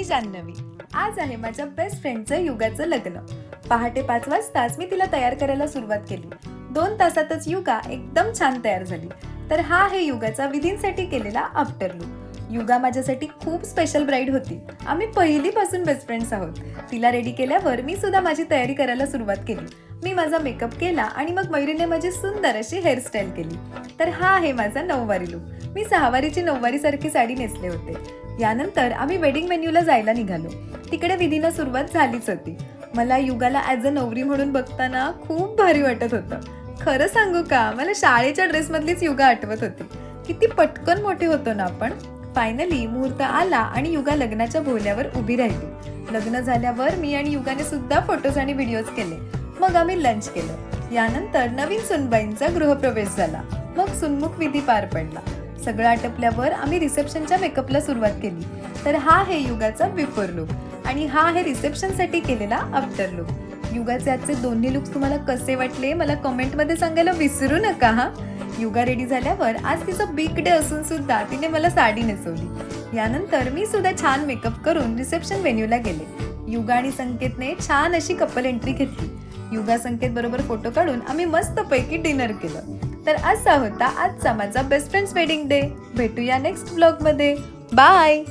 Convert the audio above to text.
जान्हवी। आज आहे माझ्या बेस्ट फ्रेंडचं युगाचं लग्न। पहाटे 5 वाजताच मी तिला तयार करायला सुरुवात केली। 2 तासातच युगा एकदम छान तयार झाली। तर हा आहे युगाचा विधींसाठी केलेला आफ्टर लुक। युगा माझ्यासाठी खूप स्पेशल ब्राईड होती। आम्ही पहिलीपासून बेस्ट फ्रेंड्स आहोत। तिला रेडी केल्यावर मी सुद्धा माझी तयारी करायला सुरुवात केली। मी माझा मेकअप केला आणि मग मयुरीने माझी सुंदर अशी हेअरस्टाईल केली। तर हा आहे माझा नऊवारी लुक। मी सहावारीची नऊवारी सारखी साडी नेसले होते। यानंतर आम्ही वेडिंग व्हेन्यूला जायला निघालो। तिकडे विधीला सुरुवात झालीच होती। मला युगाला ॲज अ नवरी म्हणून बघताना खूप भारी वाटत होतं। खरं सांगू का, मला शाळेच्या ड्रेसमधलीच युगा आठवत होती। किती पटकन मोठे होतो ना आपण। फायनली मुहूर्त आला आणि युगा लग्नाच्या भोवल्यावर उभी राहिली। लग्न झाल्यावर मी आणि युगाने सुद्धा फोटोज आणि व्हिडिओज केले। मग आम्ही लंच केलं। यानंतर नवीन सुनबाईंचा गृहप्रवेश झाला। मग सुनमुख विधी पार पडला। सगळं आटपल्यावर आम्ही रिसेप्शनच्या मेकअपला सुरुवात केली। तर हा आहे युगाचा बिफोर लुक आणि हा आहे रिसेप्शनसाठी केलेला आफ्टर लुक। युगाचे आजचे दोन्ही लुक्स तुम्हाला कसे वाटले मला कमेंटमध्ये सांगायला विसरू नका हा। युगा रेडी झाल्यावर आज तिचा बिग डे असून सुद्धा तिने मला साडी नेसवली। यानंतर मी सुद्धा छान मेकअप करून रिसेप्शन व्हेन्यूला गेले। युगा आणि संकेतने छान अशी कपल एंट्री घेतली। युगा संकेत बरोबर फोटो काढून आम्ही मस्तपैकी डिनर केलं। तर असा होता आजचा माझा बेस्ट फ्रेंड्स वेडिंग डे। भेटूया नेक्स्ट व्लॉग मध्ये। बाय।